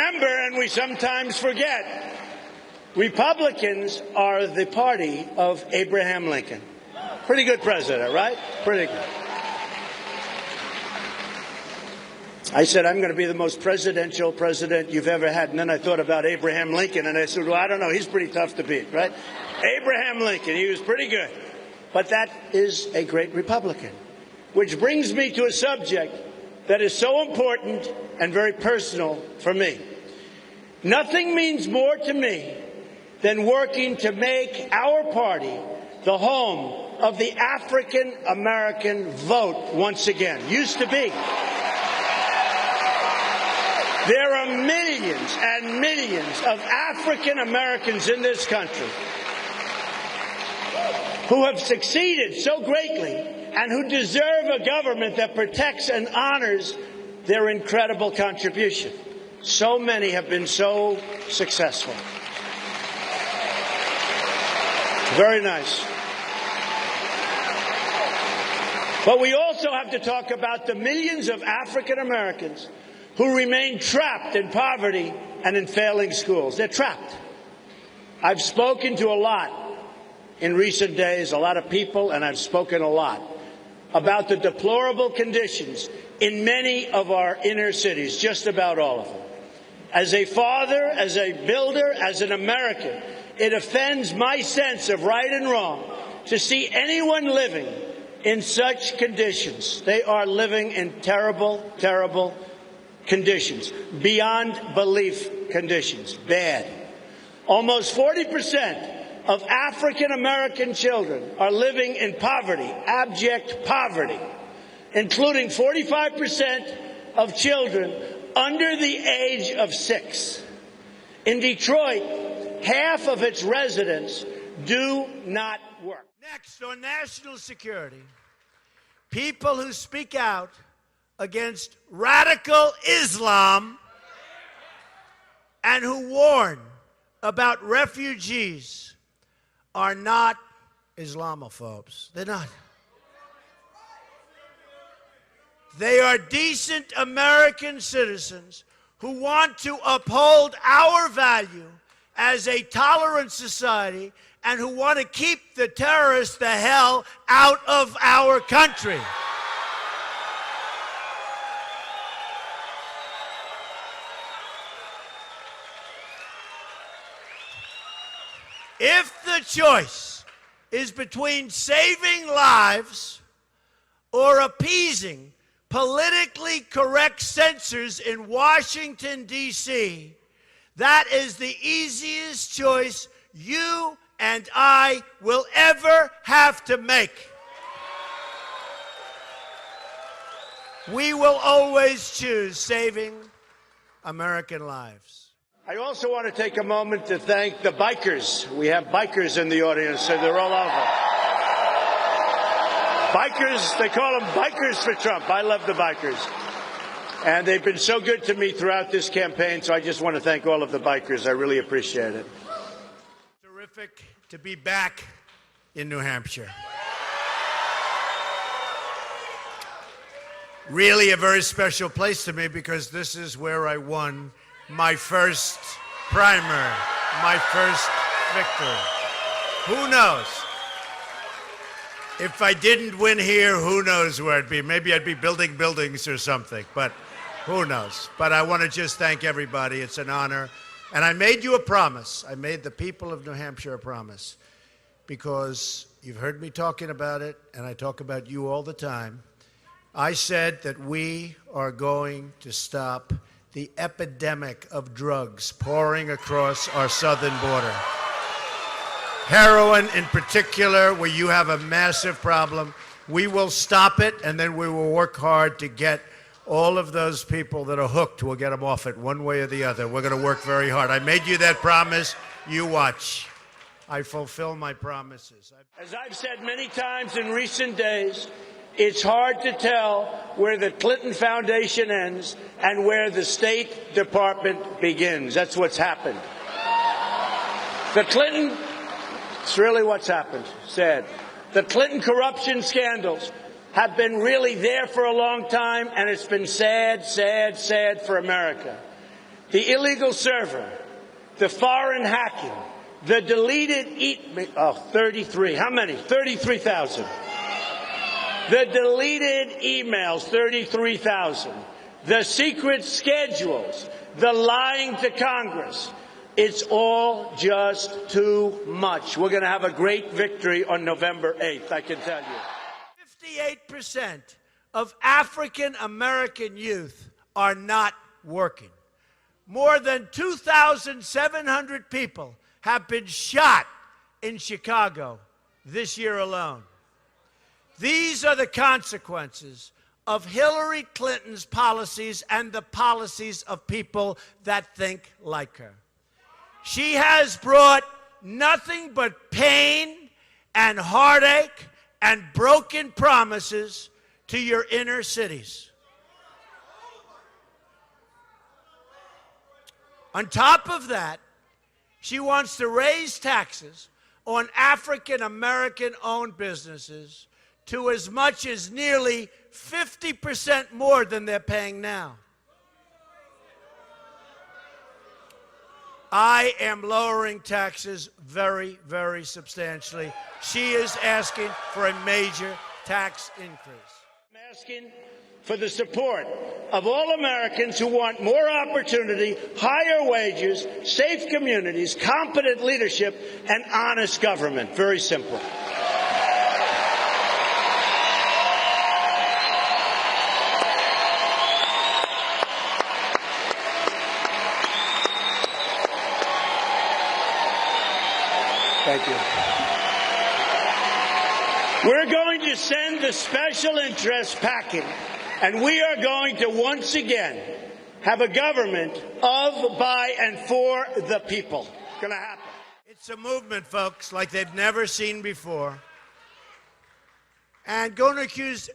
remember and we sometimes forget. Republicans are the party of Abraham Lincoln. Pretty good president, right? Pretty good. I said, I'm going to be the most presidential president you've ever had. And then I thought about Abraham Lincoln, and I said, well, I don't know. He's pretty tough to beat, right? Abraham Lincoln, he was pretty good. But that is a great Republican. Which brings me to a subject that is so important and very personal for me. Nothing means more to me than working to make our party the home of the African American vote once again. Used to be. There are millions and millions of African Americans in this country who have succeeded so greatly and who deserve a government that protects and honors their incredible contribution. So many have been so successful. Very nice. But we also have to talk about the millions of African Americans who remain trapped in poverty and in failing schools. They're trapped. I've spoken to a lot in recent days, a lot of people, and I've spoken a lot about the deplorable conditions in many of our inner cities, just about all of them. As a father, as a builder, as an American, it offends my sense of right and wrong to see anyone living in such conditions. They are living in terrible, terrible conditions, beyond belief conditions, bad. Almost 40% of African American children are living in poverty, abject poverty, including 45% of children under the age of 6. In Detroit, half of its residents do not work. Next, on national security, people who speak out against radical Islam and who warn about refugees are not Islamophobes. They're not. They are decent American citizens who want to uphold our value as a tolerant society and who want to keep the terrorists the hell out of our country. If the choice is between saving lives or appeasing politically correct censors in Washington, D.C., that is the easiest choice you and I will ever have to make. We will always choose saving American lives. I also want to take a moment to thank the bikers. We have bikers in the audience, so they're all over. Bikers, they call them bikers for Trump. I love the bikers. And they've been so good to me throughout this campaign, so I just want to thank all of the bikers. I really appreciate it. Terrific to be back in New Hampshire. Really a very special place to me because this is where I won my first primary, my first victory. Who knows? If I didn't win here, who knows where I'd be? Maybe I'd be building buildings or something, but who knows? But I want to just thank everybody. It's an honor. And I made you a promise. I made the people of New Hampshire a promise because you've heard me talking about it, and I talk about you all the time. I said that we are going to stop the epidemic of drugs pouring across our southern border. Heroin in particular, where you have a massive problem. We will stop it, and then we will work hard to get all of those people that are hooked. We'll get them off it one way or the other. We're going to work very hard. I made you that promise. You watch. I fulfill my promises. As I've said many times in recent days, it's hard to tell where the Clinton Foundation ends and where the State Department begins. That's what's happened. It's really what's happened. Sad. The Clinton corruption scandals have been really there for a long time, and it's been sad, sad, sad for America. the illegal server, the foreign hacking, the deleted 33. How many? 33,000. The deleted emails, 33,000. The secret schedules, the lying to Congress. It's all just too much. We're going to have a great victory on November 8th, I can tell you. 58% of African American youth are not working. More than 2,700 people have been shot in Chicago this year alone. These are the consequences of Hillary Clinton's policies and the policies of people that think like her. She has brought nothing but pain and heartache and broken promises to your inner cities. On top of that, she wants to raise taxes on African American owned businesses to as much as nearly 50% more than they're paying now. I am lowering taxes very, very substantially. She is asking for a major tax increase. I'm asking for the support of all Americans who want more opportunity, higher wages, safe communities, competent leadership, and honest government. Very simple. Thank you. We're going to send the special interest packing, and we are going to once again have a government of, by, and for the people. It's going to happen. It's a movement, folks, like they've never seen before. And going to accuse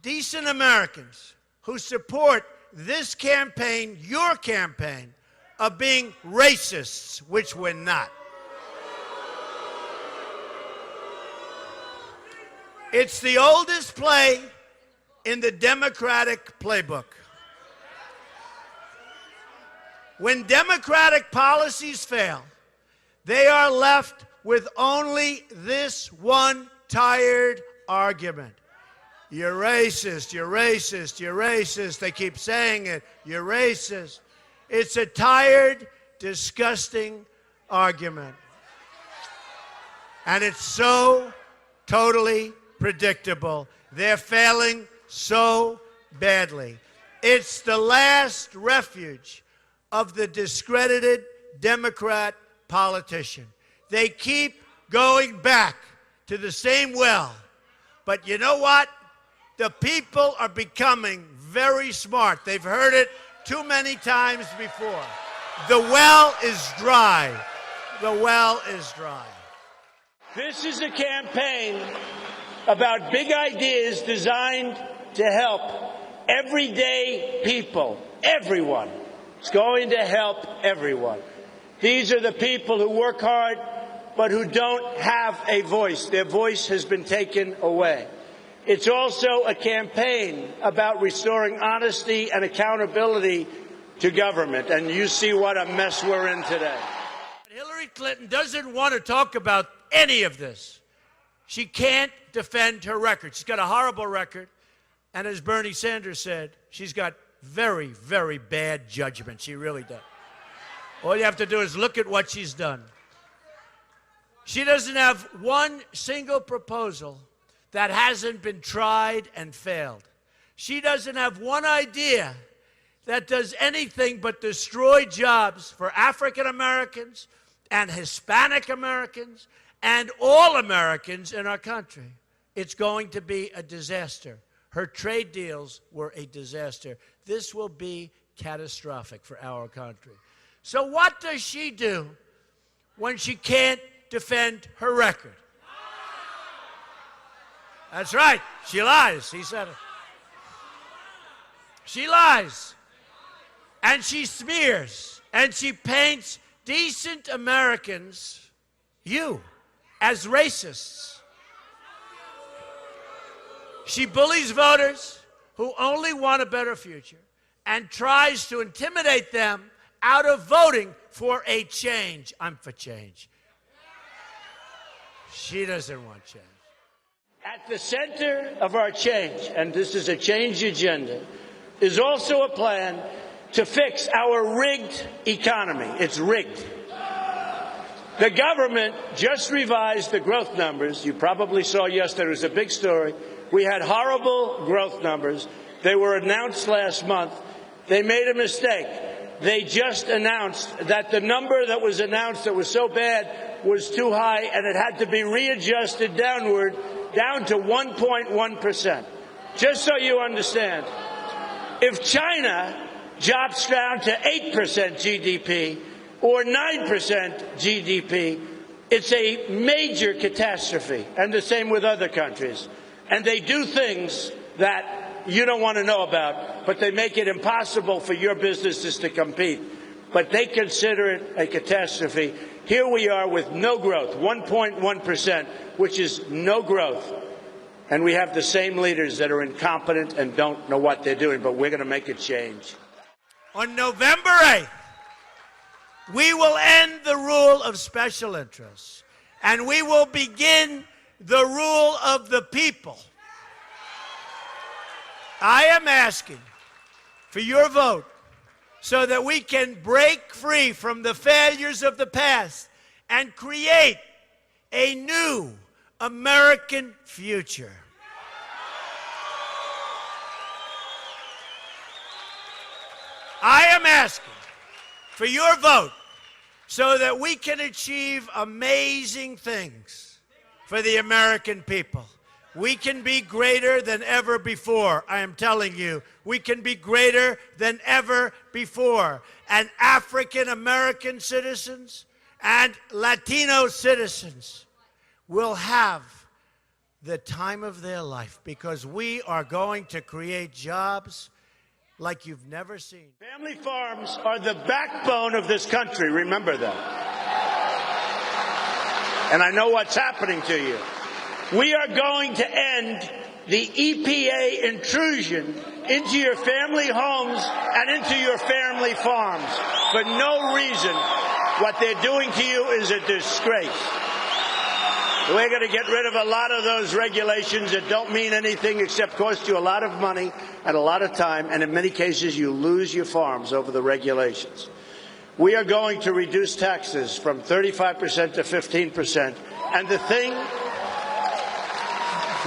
decent Americans who support this campaign, your campaign, of being racists, which we're not. It's the oldest play in the Democratic playbook. When Democratic policies fail, they are left with only this one tired argument. You're racist, you're racist, you're racist. They keep saying it. You're racist. It's a tired, disgusting argument. And it's so totally predictable. They're failing so badly. It's the last refuge of the discredited Democrat politician. They keep going back to the same well. But you know what? The people are becoming very smart. They've heard it too many times before. The well is dry. The well is dry. This is a campaign about big ideas designed to help everyday people, everyone. It's going to help everyone. These are the people who work hard but who don't have a voice. Their voice has been taken away. It's also a campaign about restoring honesty and accountability to government. And you see what a mess we're in today. Hillary Clinton doesn't want to talk about any of this. She can't defend her record. She's got a horrible record. And as Bernie Sanders said, she's got very, very bad judgment. She really does. All you have to do is look at what she's done. She doesn't have one single proposal that hasn't been tried and failed. She doesn't have one idea that does anything but destroy jobs for African Americans and Hispanic Americans and all Americans in our country. It's going to be a disaster. Her trade deals were a disaster. This will be catastrophic for our country. So what does she do when she can't defend her record? That's right. She lies. He said it. She lies. And she smears. And she paints decent Americans, you, as racists. She bullies voters who only want a better future and tries to intimidate them out of voting for a change. I'm for change. She doesn't want change. At the center of our change, and this is a change agenda, is also a plan to fix our rigged economy. It's rigged. The government just revised the growth numbers. You probably saw yesterday, it was a big story. We had horrible growth numbers. They were announced last month. They made a mistake. They just announced that the number that was announced that was so bad was too high, and it had to be readjusted downward, down to 1.1%. Just so you understand, if China drops down to 8% GDP or 9% GDP, it's a major catastrophe, and the same with other countries. And they do things that you don't want to know about, but they make it impossible for your businesses to compete. But they consider it a catastrophe. Here we are with no growth, 1.1%, which is no growth. And we have the same leaders that are incompetent and don't know what they're doing, but we're going to make a change. On November 8th, we will end the rule of special interests, and we will begin the rule of the people. I am asking for your vote so that we can break free from the failures of the past and create a new American future. I am asking for your vote so that we can achieve amazing things for the American people. We can be greater than ever before. I am telling you, we can be greater than ever before. And African American citizens and Latino citizens will have the time of their life because we are going to create jobs like you've never seen. Family farms are the backbone of this country. Remember that. And I know what's happening to you. We are going to end the EPA intrusion into your family homes and into your family farms for no reason. What they're doing to you is a disgrace. We're going to get rid of a lot of those regulations that don't mean anything except cost you a lot of money and a lot of time, and in many cases you lose your farms over the regulations. We are going to reduce taxes from 35% to 15%, and the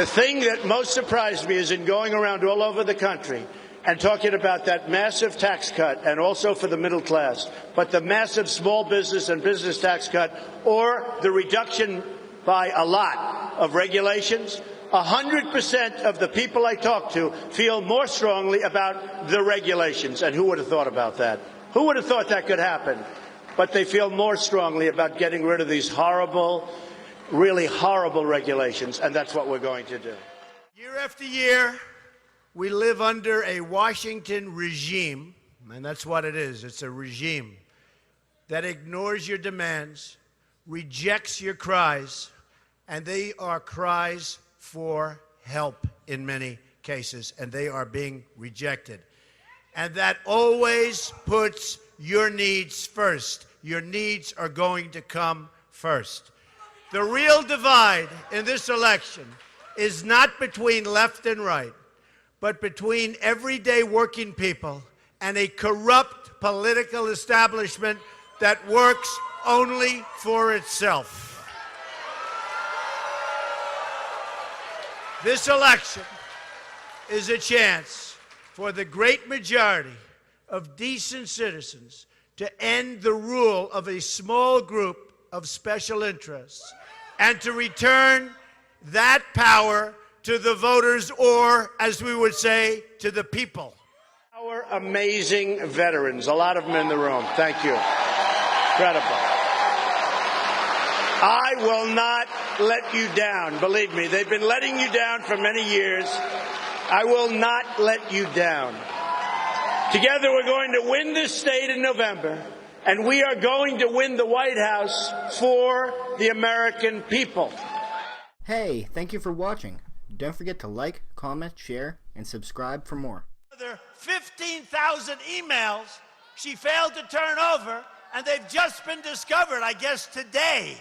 thing that most surprised me is in going around all over the country and talking about that massive tax cut, and also for the middle class, but the massive small business and business tax cut, or the reduction by a lot of regulations, 100% of the people I talk to feel more strongly about the regulations. And who would have thought about that? Who would have thought that could happen? But they feel more strongly about getting rid of these horrible, really horrible regulations, and that's what we're going to do. Year after year, we live under a Washington regime, and that's what it is. It's a regime that ignores your demands, rejects your cries, and they are cries for help in many cases, and they are being rejected. And that always puts your needs first. Your needs are going to come first. The real divide in this election is not between left and right, but between everyday working people and a corrupt political establishment that works only for itself. This election is a chance for the great majority of decent citizens to end the rule of a small group of special interests and to return that power to the voters, or, as we would say, to the people. Our amazing veterans, a lot of them in the room. Thank you. Incredible. I will not let you down. Believe me, they've been letting you down for many years. I will not let you down. Together we're going to win this state in November, and we are going to win the White House for the American people. Hey, thank you for watching. Don't forget to like, comment, share, and subscribe for more. Another 15,000 emails she failed to turn over, and they've just been discovered, I guess, today.